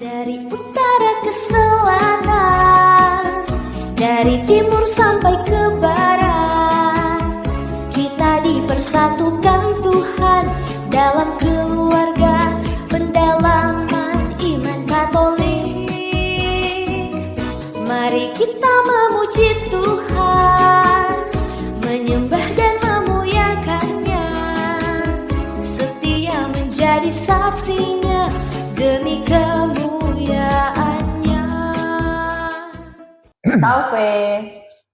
Dari utara ke selatan, dari timur sampai ke barat, kita dipersatukan Tuhan dalam keluarga pendalaman iman Katolik. Mari kita memuji Tuhan, menyembah dan memuliakannya, setia menjadi saksinya demi kemuliaannya. Salve,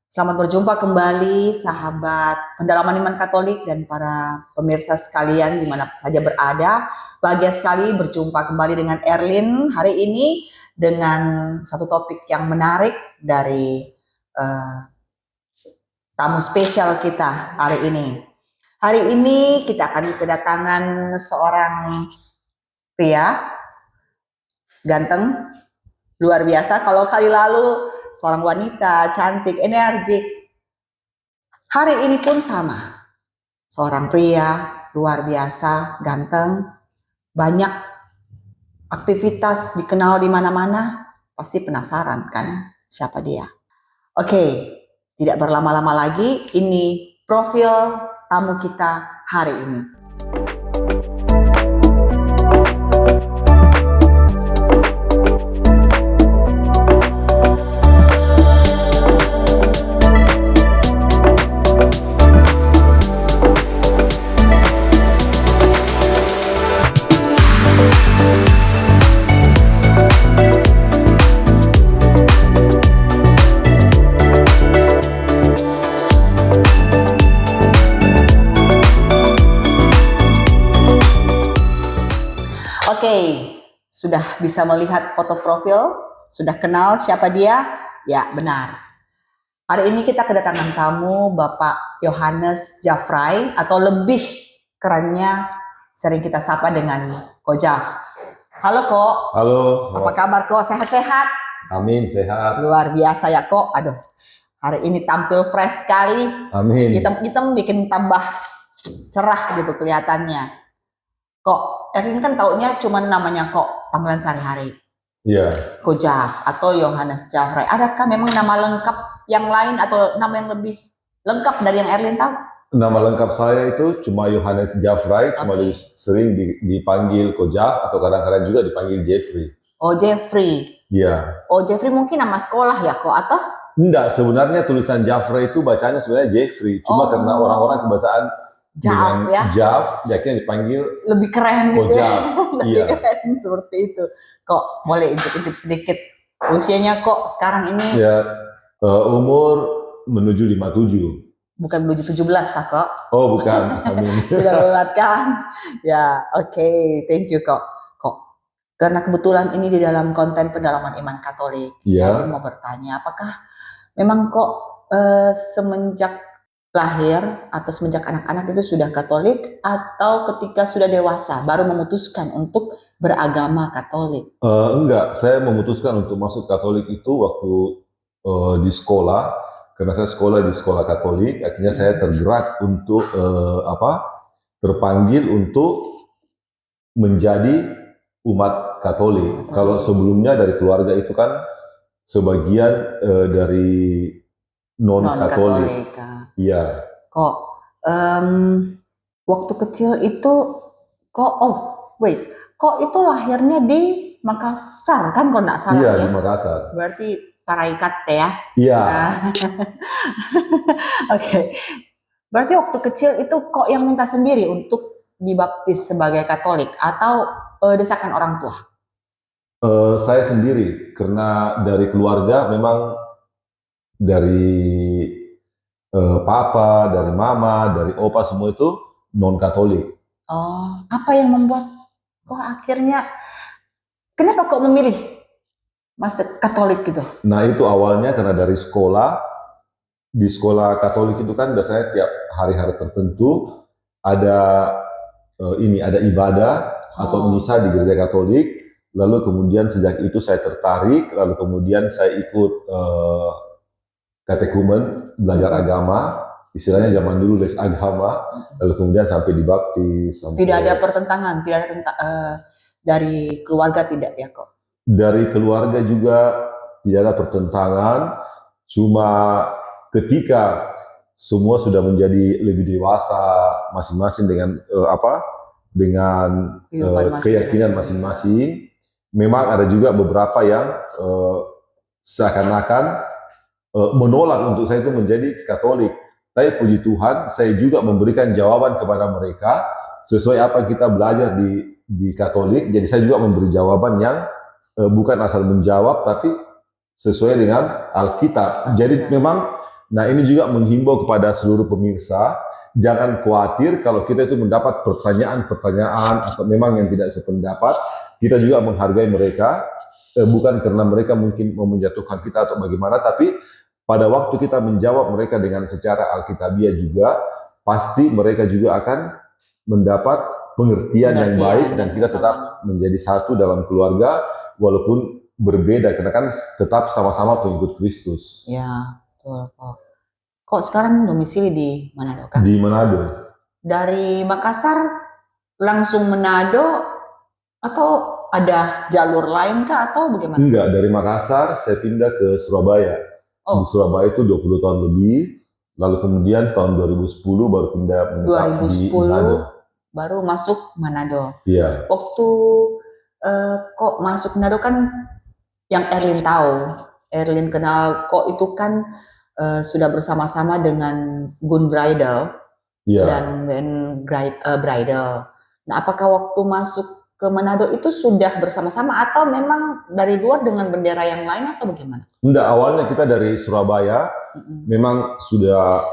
selamat berjumpa kembali sahabat pendalaman iman Katolik dan para pemirsa sekalian dimana saja berada. Bahagia sekali berjumpa kembali dengan Erlin hari ini dengan satu topik yang menarik dari tamu spesial kita hari ini. Hari ini kita akan kedatangan seorang pria ganteng, luar biasa. Kalau kali lalu seorang wanita cantik, energik, hari ini pun sama. Seorang pria luar biasa, ganteng, banyak aktivitas, dikenal di mana-mana. Pasti penasaran kan siapa dia? Oke, tidak berlama-lama lagi, ini profil tamu kita hari ini. Oke, sudah bisa melihat foto profil? Sudah kenal siapa dia? Ya, benar. Hari ini kita kedatangan tamu Bapak Yohanes Jafray, atau lebih kerennya sering kita sapa dengan Ko Jaf. Halo Ko. Halo. Apa kabar Ko? Sehat-sehat? Amin, sehat. Luar biasa ya Ko. Aduh, hari ini tampil fresh sekali. Amin. Hitam-hitam bikin tambah cerah gitu kelihatannya. Kok, Erlin kan taunya cuma namanya Kok, panggilan sehari-hari. Iya. Ko Jaf atau Yohanes Jafray. Adakah memang nama lengkap yang lain atau nama yang lebih lengkap dari yang Erlin tahu? Nama lengkap saya itu cuma Yohanes Jafray, cuma sering dipanggil Ko Jaf atau kadang-kadang juga dipanggil Jeffrey. Oh, Jeffrey. Iya. Oh, Jeffrey mungkin nama sekolah ya Kok, atau? Enggak, sebenarnya tulisan Jafray itu bacanya sebenarnya Jeffrey. Cuma karena orang-orang kebiasaan Jaf dengan ya. Jaf, jadinya dipanggil Lebih keren Ko gitu ya. Jaf. Lebih Iya. keren seperti itu. Kok, boleh intip-intip sedikit. Usianya Kok sekarang ini Ya, umur menuju 57. bukan menuju 17 tak Kok? Oh, bukan. Amin. Sudah lewatkan. Ya, oke. Thank you Kok. Karena kebetulan ini di dalam konten pendalaman iman Katolik. Iya. Erlin mau bertanya, apakah memang Kok semenjak lahir atau semenjak anak-anak itu sudah Katolik, atau ketika sudah dewasa baru memutuskan untuk beragama Katolik? Enggak, saya memutuskan untuk masuk Katolik itu waktu di sekolah, karena saya sekolah di sekolah Katolik. Akhirnya saya tergerak untuk terpanggil untuk menjadi umat Katolik. Kalau sebelumnya dari keluarga itu kan sebagian dari non-Katolik. Iya. Kok waktu kecil itu Kok itu lahirnya di Makassar kan kalau nggak salah Iya, ya? di Makassar. Berarti Paraikat ya? Iya. Oke. Berarti waktu kecil itu Kok yang minta sendiri untuk dibaptis sebagai Katolik atau desakan orang tua? Saya sendiri, karena dari keluarga memang dari papa, dari mama, dari opa semua itu non-Katolik. Oh, apa yang membuat Kok akhirnya, kenapa Kok memilih masuk Katolik gitu? Nah itu awalnya karena dari sekolah, di sekolah Katolik itu kan biasanya tiap hari-hari tertentu ada ada ibadah atau misa di gereja Katolik. Lalu kemudian sejak itu saya tertarik, lalu kemudian saya ikut katekumen, belajar agama, istilahnya zaman dulu les agama, lalu kemudian sampai dibaptis. Tidak ada pertentangan, tidak ada dari keluarga tidak ya kok? Dari keluarga juga tidak ada pertentangan, cuma ketika semua sudah menjadi lebih dewasa masing-masing dengan dengan keyakinan masing-masing, memang ada juga beberapa yang seakan-akan menolak untuk saya itu menjadi Katolik. Tapi puji Tuhan, saya juga memberikan jawaban kepada mereka sesuai apa yang kita belajar di Katolik. Jadi saya juga memberi jawaban yang bukan asal menjawab, tapi sesuai dengan Alkitab. Jadi memang, nah ini juga menghimbau kepada seluruh pemirsa, jangan khawatir kalau kita itu mendapat pertanyaan-pertanyaan atau memang yang tidak sependapat, kita juga menghargai mereka, bukan karena mereka mungkin mau menjatuhkan kita atau bagaimana, tapi pada waktu kita menjawab mereka dengan secara alkitabiah juga, pasti mereka juga akan mendapat pengertian yang baik dan kita tetap menjadi satu dalam keluarga walaupun berbeda, karena kan tetap sama-sama pengikut Kristus. Ya, betul kok. Kok sekarang domisili di Manado kan? Di Manado. Dari Makassar langsung Manado atau ada jalur lain kah atau bagaimana? Enggak, dari Makassar saya pindah ke Surabaya. Di Surabaya itu 20 tahun lebih, lalu kemudian tahun 2010 baru pindah menetap di Manado. Baru masuk Manado. Iya. Waktu kok masuk Manado kan yang Erlin tahu, Erlin kenal kok itu kan sudah bersama-sama dengan Gun Bridal dan Bridal. Nah, apakah waktu masuk ke Manado itu sudah bersama-sama atau memang dari luar dengan bendera yang lain atau bagaimana? Enggak, awalnya kita dari Surabaya, memang sudah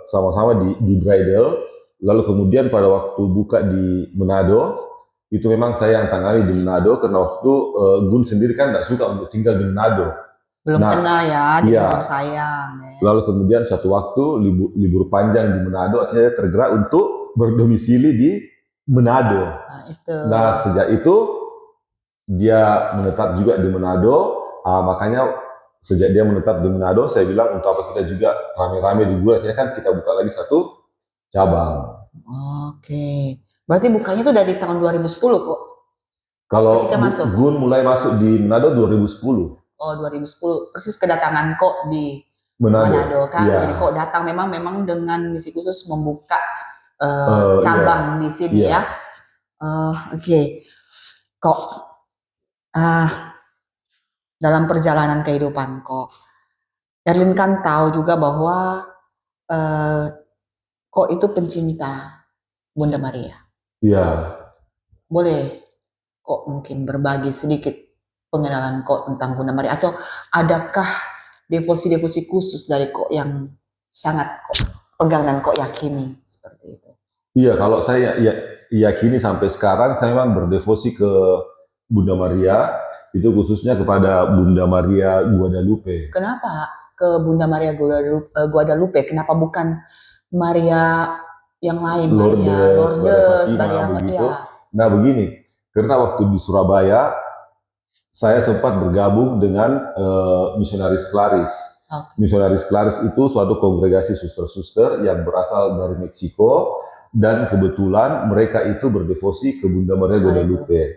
sama-sama di Bridal, lalu kemudian pada waktu buka di Manado, itu memang saya yang tangani di Manado, karena waktu Gun sendiri kan nggak suka untuk tinggal di Manado. Belum kenal ya, jadi belum sayang. Ya. Lalu kemudian suatu waktu libur panjang di Manado, akhirnya tergerak untuk berdomisili di Manado. Nah, sejak itu dia menetap juga di Manado. Makanya sejak dia menetap di Manado, saya bilang untuk apa kita juga rame-rame di bulan, kan kita buka lagi satu cabang. Oke, berarti bukanya itu dari tahun 2010 kok? Kalau Gun mulai masuk di Manado 2010. Oh, 2010, persis kedatangan kok di Manado kan? Iya. Jadi kok datang memang dengan misi khusus membuka cabang di sini ya. Oke. Kok dalam perjalanan kehidupan kok, Erlin kan tahu juga bahwa kok itu pencinta Bunda Maria. Iya. Boleh kok mungkin berbagi sedikit pengenalan kok tentang Bunda Maria, atau adakah devosi-devosi khusus dari kok yang sangat kok pegang dan kok yakini seperti itu? Iya, kalau saya yakini sampai sekarang, saya memang berdevosi ke Bunda Maria, itu khususnya kepada Bunda Maria Guadalupe. Kenapa ke Bunda Maria Guadalupe? Kenapa bukan Maria yang lain? Lourdes, Maria begitu. Nah begini, karena waktu di Surabaya, saya sempat bergabung dengan Misionaris Claris. Misionaris Claris itu suatu kongregasi suster-suster yang berasal dari Meksiko, dan kebetulan mereka itu berdevosi ke Bunda Maria Guadalupe.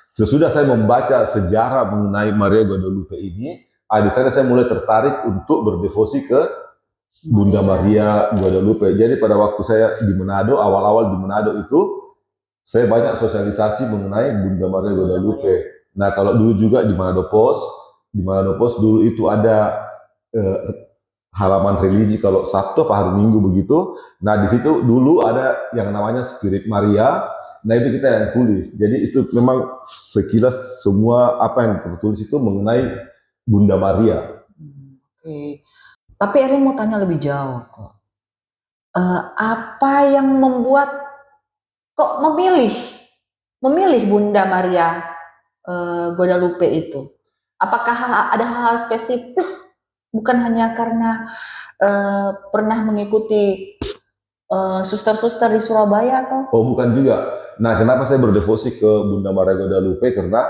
Sesudah saya membaca sejarah mengenai Maria Guadalupe ini, di sana saya mulai tertarik untuk berdevosi ke Bunda Maria Guadalupe. Jadi pada waktu saya di Manado, awal-awal di Manado itu, saya banyak sosialisasi mengenai Bunda Maria Guadalupe. Nah, kalau dulu juga di Manado Post dulu itu ada halaman religi kalau Sabtu apa hari Minggu begitu. Nah, di situ dulu ada yang namanya Spirit Maria. Nah, itu kita yang tulis. Jadi itu memang sekilas semua apa yang tertulis itu mengenai Bunda Maria. Oke. Tapi Erin mau tanya lebih jauh kok. Apa yang membuat kok memilih Bunda Maria Guadalupe itu? Apakah ada hal spesifik? Bukan hanya karena pernah mengikuti suster-suster di Surabaya atau? Oh, bukan juga. Nah, kenapa saya berdevosi ke Bunda Maria Guadalupe? Karena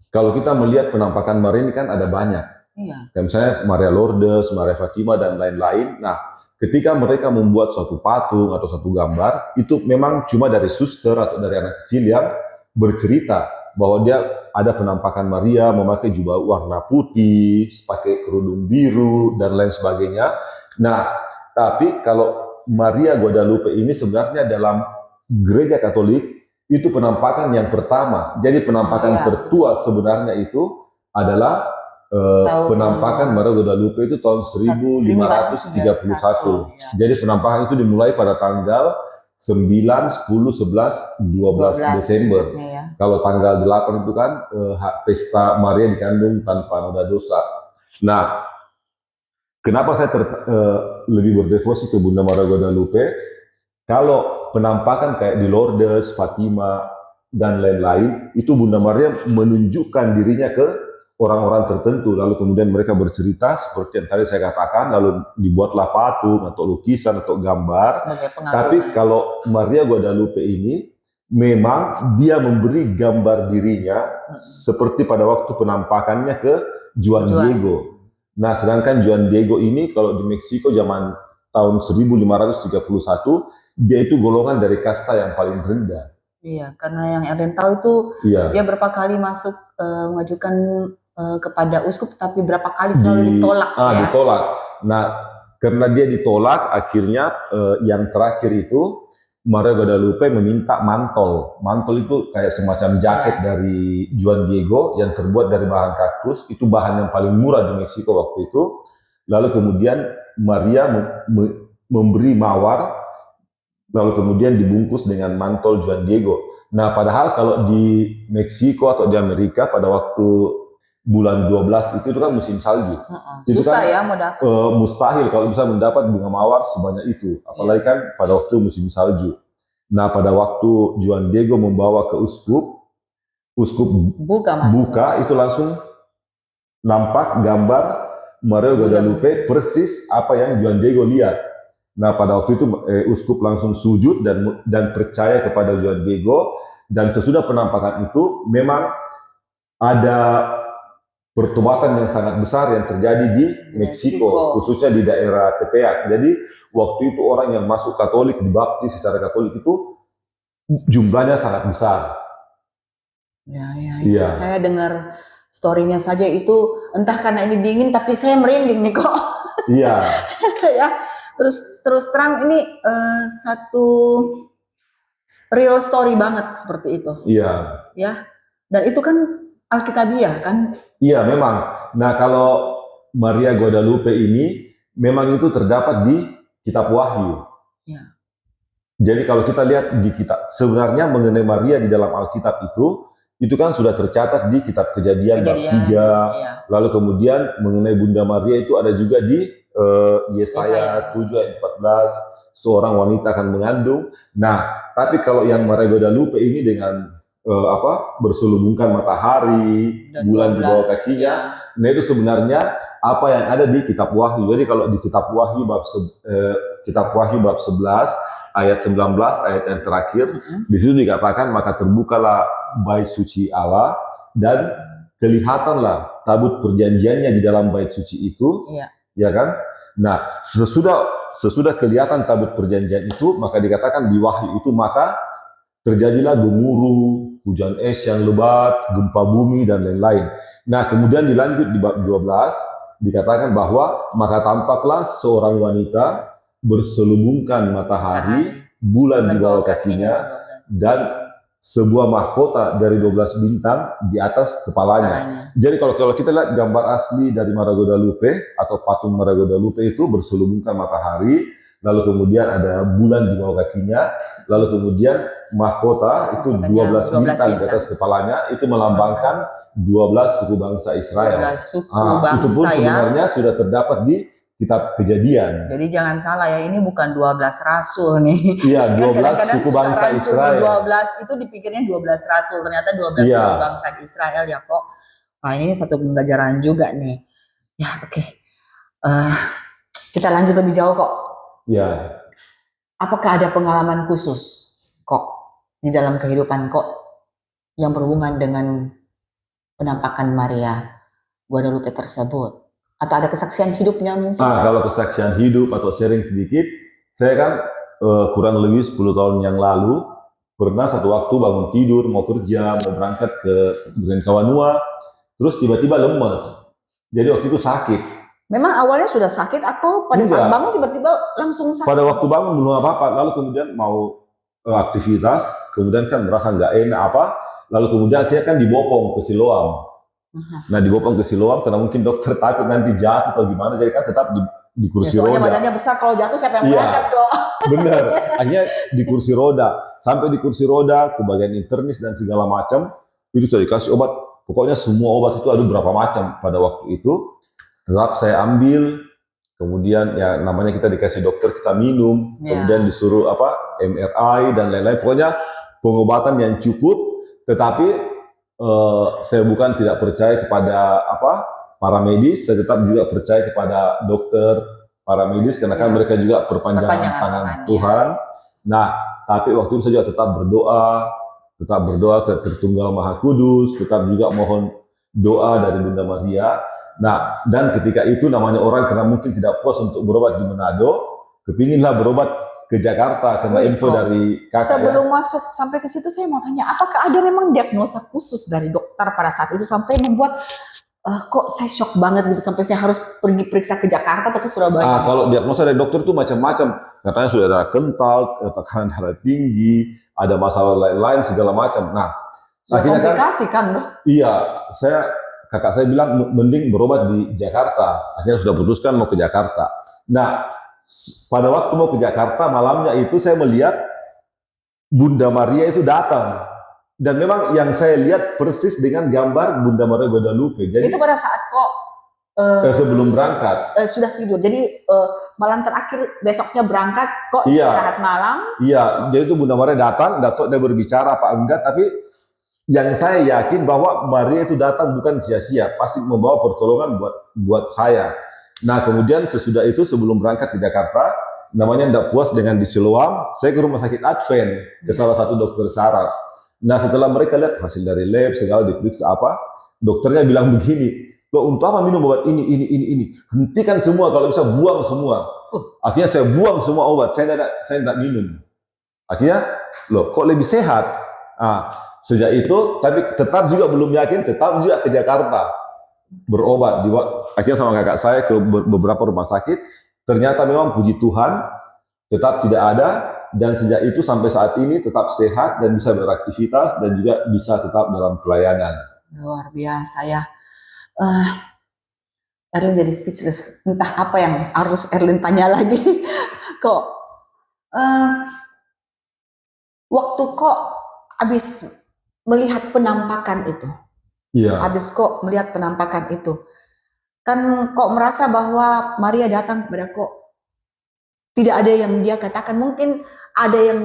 kalau kita melihat penampakan Maria ini kan ada banyak. Iya. Kayak misalnya Maria Lourdes, Maria Fatima, dan lain-lain. Nah, ketika mereka membuat suatu patung atau suatu gambar, itu memang cuma dari suster atau dari anak kecil yang bercerita bahwa dia ada penampakan Maria memakai jubah warna putih, pakai kerudung biru dan lain sebagainya. Nah, tapi kalau Maria Guadalupe ini sebenarnya dalam gereja Katolik itu penampakan yang pertama. Jadi penampakan Iya, tertua sebenarnya itu adalah penampakan Maria Guadalupe itu tahun 1531. Ya. Jadi penampakan itu dimulai pada tanggal 9, 10, 11, 12 Desember. Ya. Kalau tanggal 8 itu kan pesta Maria dikandung tanpa noda dosa. Nah, kenapa saya lebih berdevosi ke Bunda Maria Guadalupe? Kalau penampakan kayak di Lourdes, Fatima, dan lain-lain, itu Bunda Maria menunjukkan dirinya ke orang-orang tertentu, lalu kemudian mereka bercerita seperti yang tadi saya katakan, lalu dibuatlah patung atau lukisan atau gambar. Tapi kalau Maria Guadalupe ini memang dia memberi gambar dirinya seperti pada waktu penampakannya ke Juan Diego. Nah, sedangkan Juan Diego ini kalau di Meksiko zaman tahun 1531, dia itu golongan dari kasta yang paling rendah. Iya, karena yang Erlen tahu itu dia berapa kali masuk mengajukan kepada uskup, tetapi berapa kali selalu ditolak. Ditolak. Nah, karena dia ditolak, akhirnya yang terakhir itu Maria Guadalupe meminta mantol. Mantol itu kayak semacam jaket dari Juan Diego yang terbuat dari bahan kaktus. Itu bahan yang paling murah di Meksiko waktu itu. Lalu kemudian Maria memberi mawar, lalu kemudian dibungkus dengan mantol Juan Diego. Nah, padahal kalau di Meksiko atau di Amerika pada waktu bulan 12 itu kan musim salju. Itu susah kan, ya mau dapat. Mustahil kalau bisa mendapat bunga mawar sebanyak itu. Apalagi kan pada waktu musim salju. Nah, pada waktu Juan Diego membawa ke uskup buka itu langsung nampak gambar Maria Guadalupe persis apa yang Juan Diego lihat. Nah, pada waktu itu uskup langsung sujud dan percaya kepada Juan Diego, dan sesudah penampakan itu memang ada pertobatan yang sangat besar yang terjadi di Meksiko, khususnya di daerah Tepeyac. Jadi waktu itu orang yang masuk Katolik, dibaptis secara Katolik itu jumlahnya sangat besar. Ya. Saya dengar story-nya saja itu, entah karena ini dingin tapi saya merinding nih kok. Iya. Ya. Terus terang ini satu real story banget seperti itu. Iya. Ya. Dan itu kan Alkitabiah kan? Iya, memang. Nah, kalau Maria Guadalupe ini memang itu terdapat di Kitab Wahyu. Ya. Jadi kalau kita lihat di kitab, sebenarnya mengenai Maria di dalam Alkitab itu kan sudah tercatat di Kitab Kejadian bab 3. Lalu kemudian mengenai Bunda Maria itu ada juga di Yesaya 7 ayat 14, seorang wanita akan mengandung. Nah, tapi kalau yang Maria Guadalupe ini dengan berselubungkan matahari, bulan di bawah kakinya, nah itu sebenarnya apa yang ada di Kitab Wahyu. Jadi kalau di Kitab Wahyu bab 11 ayat 19, ayat yang terakhir, di situ dikatakan maka terbukalah bait suci Allah dan kelihatanlah tabut perjanjiannya di dalam bait suci itu, ya kan? Nah, sesudah kelihatan tabut perjanjian itu, maka dikatakan di Wahyu itu maka terjadilah gemuruh, hujan es yang lebat, gempa bumi, dan lain-lain. Nah, kemudian dilanjut di bab 12, dikatakan bahwa maka tampaklah seorang wanita berselubungkan matahari, bulan di bawah kakinya, dan sebuah mahkota dari 12 bintang di atas kepalanya. Jadi kalau kita lihat gambar asli dari Maria Guadalupe atau patung Maria Guadalupe itu berselubungkan matahari, lalu kemudian ada bulan di bawah kakinya, lalu kemudian mahkota itu 12 bintang di atas kepalanya, itu melambangkan 12 suku bangsa Israel. Itu pun sebenarnya sudah terdapat di Kitab Kejadian. Jadi jangan salah ya, ini bukan 12 rasul nih. Iya, 12 kadang-kadang suku bangsa Israel. 12 itu dipikirnya 12 rasul, ternyata 12 suku bangsa Israel ya kok. Nah, ini satu pembelajaran juga nih. Ya, oke. Kita lanjut lebih jauh kok. Ya. Apakah ada pengalaman khusus kok di dalam kehidupan kok yang berhubungan dengan penampakan Maria Guadalupe tersebut? Atau ada kesaksian hidupnya mungkin? Kalau kesaksian hidup atau sharing sedikit, saya kan kurang lebih 10 tahun yang lalu pernah satu waktu bangun tidur, mau kerja, mau berangkat ke Kawanua, terus tiba-tiba lemes. Jadi waktu itu sakit. Memang awalnya sudah sakit atau pada saat Enggak. bangun tiba-tiba langsung sakit? Pada waktu bangun belum apa-apa, lalu kemudian mau aktivitas, kemudian kan merasa nggak enak apa, lalu kemudian akhirnya kan dibopong ke Siloam. Nah dibopong ke Siloam karena mungkin dokter takut nanti jatuh atau gimana, jadi kan tetap di Ya, kursi soalnya roda. badannya besar, kalau jatuh siapa yang Iya. berangkat kok? Bener, akhirnya di kursi roda. Sampai di kursi roda, ke bagian internis dan segala macam, itu sudah dikasih obat. Pokoknya semua obat itu ada berapa macam pada waktu itu. Tetap saya ambil, kemudian ya namanya kita dikasih dokter, kita minum, Ya. kemudian disuruh MRI dan lain-lain. Pokoknya pengobatan yang cukup, tetapi saya bukan tidak percaya kepada para medis, saya tetap juga percaya kepada dokter, para medis, karena kan mereka juga perpanjangan Perpanjangan tangan tangan, Tuhan. Nah, tapi waktu itu saya juga tetap berdoa ke Tritunggal Maha Kudus, tetap juga mohon doa dari Bunda Maria. Nah, dan ketika itu namanya orang karena mungkin tidak puas untuk berobat di Manado, kepinginlah berobat ke Jakarta karena info dari kakak. Sebelum masuk sampai ke situ saya mau tanya, apakah ada memang diagnosa khusus dari dokter pada saat itu sampai membuat kok saya shock banget gitu sampai saya harus pergi periksa ke Jakarta atau ke Surabaya? Kalau diagnosa dari dokter itu macam-macam, katanya sudah darah kental, tekanan darah tinggi, ada masalah lain-lain segala macam. Nah, akhirnya kan, komplikasi kan, Dok? iya, kakak saya bilang mending berobat di Jakarta. Akhirnya sudah putuskan mau ke Jakarta. Nah, pada waktu mau ke Jakarta malamnya itu saya melihat Bunda Maria itu datang. Dan memang yang saya lihat persis dengan gambar Bunda Maria Guadalupe. Jadi Itu pada saat kok sebelum berangkat. sudah tidur. Jadi malam terakhir besoknya berangkat kok Iya. istirahat malam. Iya, jadi itu Bunda Maria datang, Datuk dia berbicara apa enggak, tapi yang saya yakin bahwa Maria itu datang bukan sia-sia, pasti membawa pertolongan buat saya. Nah, kemudian sesudah itu sebelum berangkat ke Jakarta, namanya tidak puas dengan di Siloam, saya ke rumah sakit Advent, ke salah satu dokter saraf. Nah, setelah mereka lihat hasil dari lab, segala diperiksa dokternya bilang begini, loh untuk apa minum obat ini? Hentikan semua, kalau bisa buang semua. Akhirnya saya buang semua obat, saya tidak minum. Akhirnya, loh kok lebih sehat? Sejak itu, tapi tetap juga belum yakin, tetap juga ke Jakarta berobat. Akhirnya sama kakak saya ke beberapa rumah sakit, ternyata memang puji Tuhan tetap tidak ada, dan sejak itu sampai saat ini tetap sehat dan bisa beraktivitas dan juga bisa tetap dalam pelayanan. Luar biasa ya. Erlin jadi speechless. Entah apa yang harus Erlin tanya lagi. Kok waktu kok habis melihat penampakan itu, Iya. habis kok melihat penampakan itu, kan kok merasa bahwa Maria datang kepada kok. Tidak ada yang dia katakan, mungkin ada yang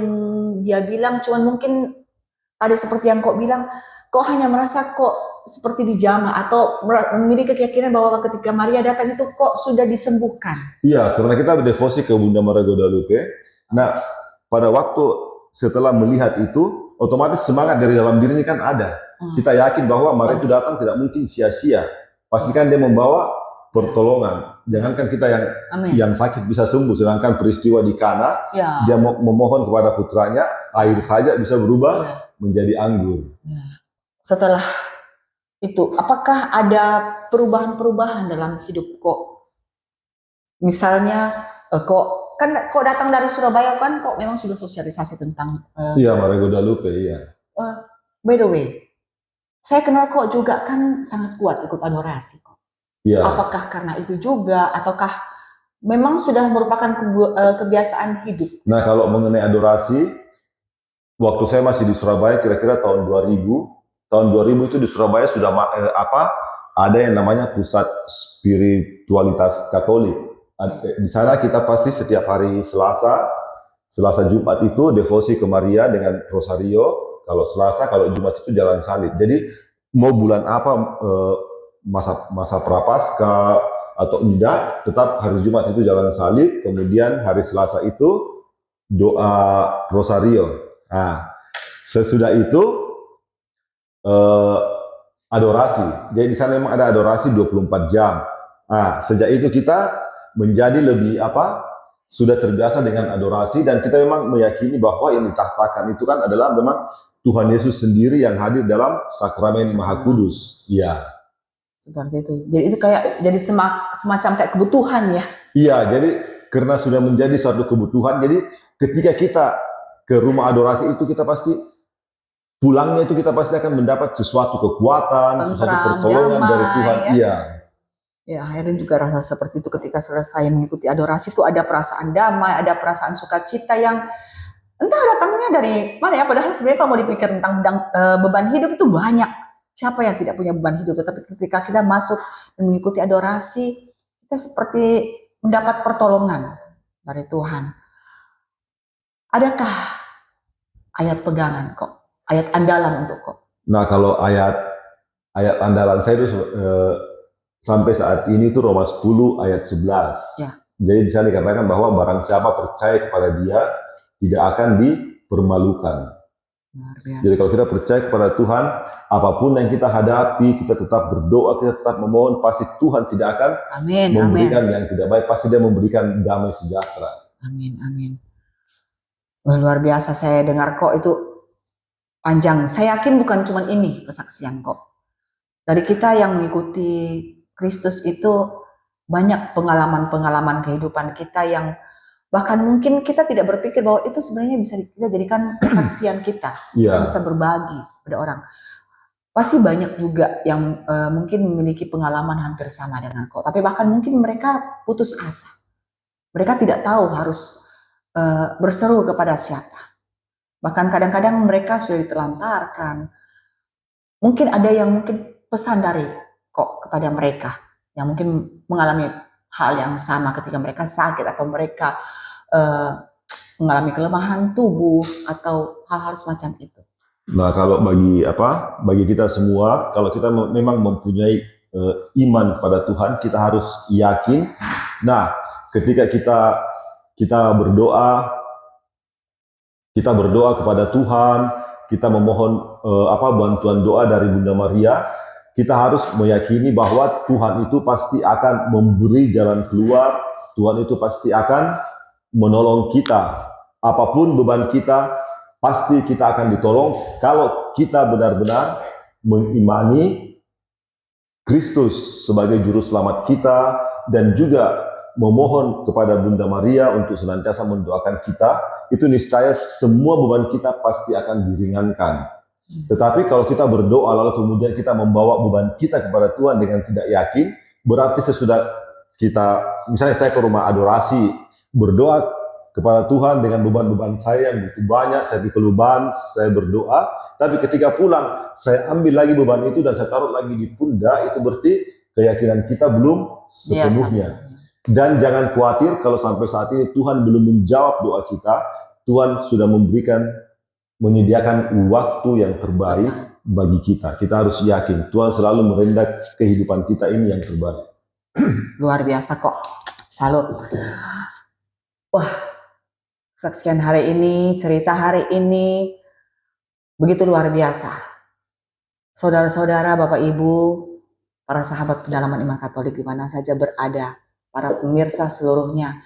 dia bilang, cuman mungkin ada seperti yang kok bilang, kok hanya merasa kok seperti dijamah atau memiliki keyakinan bahwa ketika Maria datang itu kok sudah disembuhkan. Iya, karena kita berdevosi ke Bunda Maria Guadalupe. Nah, pada waktu setelah melihat itu, otomatis semangat dari dalam diri ini kan ada. Kita yakin bahwa Maria itu datang tidak mungkin sia-sia. Pastikan dia membawa pertolongan. Jangankan kita yang sakit bisa sembuh, sedangkan peristiwa di Kana, dia memohon kepada putranya, air saja bisa berubah menjadi anggur. Setelah itu, apakah ada perubahan-perubahan dalam hidup kok? Misalnya, kok datang dari Surabaya kan, kok memang sudah sosialisasi tentang Iya, Maria Guadalupe, iya. By the way, saya kenal kok juga kan sangat kuat ikut adorasi kok. Iya. Apakah karena itu juga, ataukah memang sudah merupakan kebiasaan hidup? Nah, kalau mengenai adorasi, waktu saya masih di Surabaya, kira-kira tahun 2000 itu di Surabaya sudah ada yang namanya pusat spiritualitas Katolik. Di sana kita pasti setiap hari Selasa Jumat itu devosi ke Maria dengan rosario. Kalau Selasa, kalau Jumat itu jalan salib. Jadi mau bulan apa masa prapaskah atau enggak, tetap hari Jumat itu jalan salib, kemudian hari Selasa itu doa rosario. Nah, sesudah itu adorasi. Jadi di sana memang ada adorasi 24 jam. Nah, sejak itu kita menjadi lebih sudah terbiasa dengan adorasi, dan kita memang meyakini bahwa yang ditahtakan itu kan adalah memang Tuhan Yesus sendiri yang hadir dalam sakramen Maha Kudus. Iya. Seperti itu. Jadi itu kayak jadi semacam kayak kebutuhan ya. Iya, jadi karena sudah menjadi suatu kebutuhan, jadi ketika kita ke rumah adorasi itu kita pasti pulangnya itu kita pasti akan mendapat sesuatu kekuatan, sesuatu Tentram, pertolongan damai, dari Tuhan. ya. Iya. Ya, Helen juga rasa seperti itu ketika selesai mengikuti adorasi itu ada perasaan damai, ada perasaan sukacita yang entah datangnya dari mana ya. Padahal sebenarnya kalau mau dipikir tentang beban hidup itu banyak. Siapa yang tidak punya beban hidup? Tetapi ketika kita masuk dan mengikuti adorasi, kita seperti mendapat pertolongan dari Tuhan. Adakah ayat pegangan kok? Ayat andalan untuk kok? Nah, kalau ayat andalan saya itu sampai saat ini itu Roma 10 ayat 11. Ya. Jadi di sana dikatakan bahwa barang siapa percaya kepada Dia tidak akan dipermalukan. Luar biasa. Jadi kalau kita percaya kepada Tuhan, apapun yang kita hadapi, kita tetap berdoa, kita tetap memohon, pasti Tuhan tidak akan memberikan yang tidak baik, pasti Dia memberikan damai sejahtera. Amin, amin. Wah, luar biasa saya dengar kok itu panjang. Saya yakin bukan cuma ini kesaksian kok. Dari kita yang mengikuti Kristus itu banyak pengalaman-pengalaman kehidupan kita yang bahkan mungkin kita tidak berpikir bahwa itu sebenarnya bisa kita jadikan kesaksian kita. Kita bisa berbagi pada orang. Pasti banyak juga yang mungkin memiliki pengalaman hampir sama dengan kau. Tapi bahkan mungkin mereka putus asa. Mereka tidak tahu harus berseru kepada siapa. Bahkan kadang-kadang mereka sudah ditelantarkan. Mungkin ada yang mungkin pesan dari kok kepada mereka yang mungkin mengalami hal yang sama ketika mereka sakit atau mereka mengalami kelemahan tubuh atau hal-hal semacam itu. Nah, kalau bagi kita semua, kalau kita memang mempunyai iman kepada Tuhan, kita harus yakin. Nah, ketika kita berdoa kepada Tuhan, kita memohon bantuan doa dari Bunda Maria, kita harus meyakini bahwa Tuhan itu pasti akan memberi jalan keluar, Tuhan itu pasti akan menolong kita. Apapun beban kita, pasti kita akan ditolong kalau kita benar-benar mengimani Kristus sebagai juru selamat kita dan juga memohon kepada Bunda Maria untuk senantiasa mendoakan kita. Itu niscaya semua beban kita pasti akan diringankan. Tetapi kalau kita berdoa lalu kemudian kita membawa beban kita kepada Tuhan dengan tidak yakin, berarti sesudah misalnya saya ke rumah adorasi, berdoa kepada Tuhan dengan beban-beban saya yang begitu banyak, saya pikul beban, saya berdoa, tapi ketika pulang, saya ambil lagi beban itu dan saya taruh lagi di pundak, itu berarti keyakinan kita belum sepenuhnya. Dan jangan khawatir kalau sampai saat ini Tuhan belum menjawab doa kita, Tuhan sudah menyediakan waktu yang terbaik bagi kita. Kita harus yakin Tuhan selalu merendah kehidupan kita ini yang terbaik. Luar biasa kok. Salut. Wah, kesaksian hari ini, cerita hari ini begitu luar biasa. Saudara-saudara, Bapak Ibu, para sahabat pendalaman iman Katolik di mana saja berada, para pemirsa seluruhnya.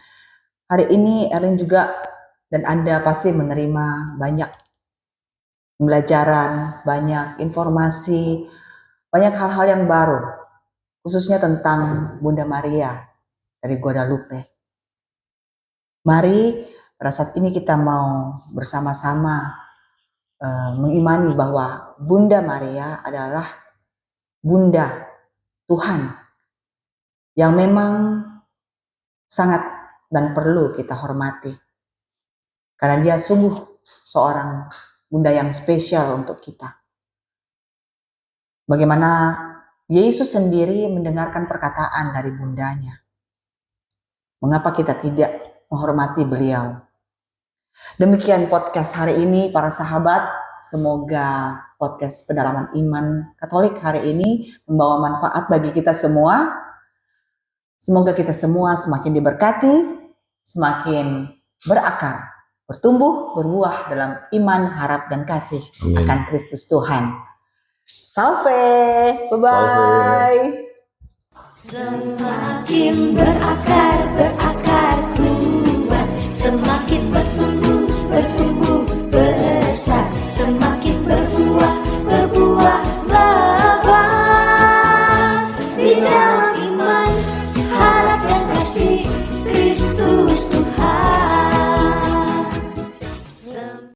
Hari ini Erlin juga dan Anda pasti menerima banyak pembelajaran, banyak informasi, banyak hal-hal yang baru, khususnya tentang Bunda Maria dari Guadalupe. Mari pada saat ini kita mau bersama-sama mengimani bahwa Bunda Maria adalah Bunda Tuhan yang memang sangat dan perlu kita hormati. Karena dia sungguh seorang Bunda yang spesial untuk kita. Bagaimana Yesus sendiri mendengarkan perkataan dari bundanya. Mengapa kita tidak menghormati beliau? Demikian podcast hari ini para sahabat. Semoga podcast pendalaman iman Katolik hari ini membawa manfaat bagi kita semua. Semoga kita semua semakin diberkati, semakin berakar, bertumbuh, berbuah dalam iman, harap, dan kasih akan Kristus Tuhan. Salve, bye-bye. Semakin berakar,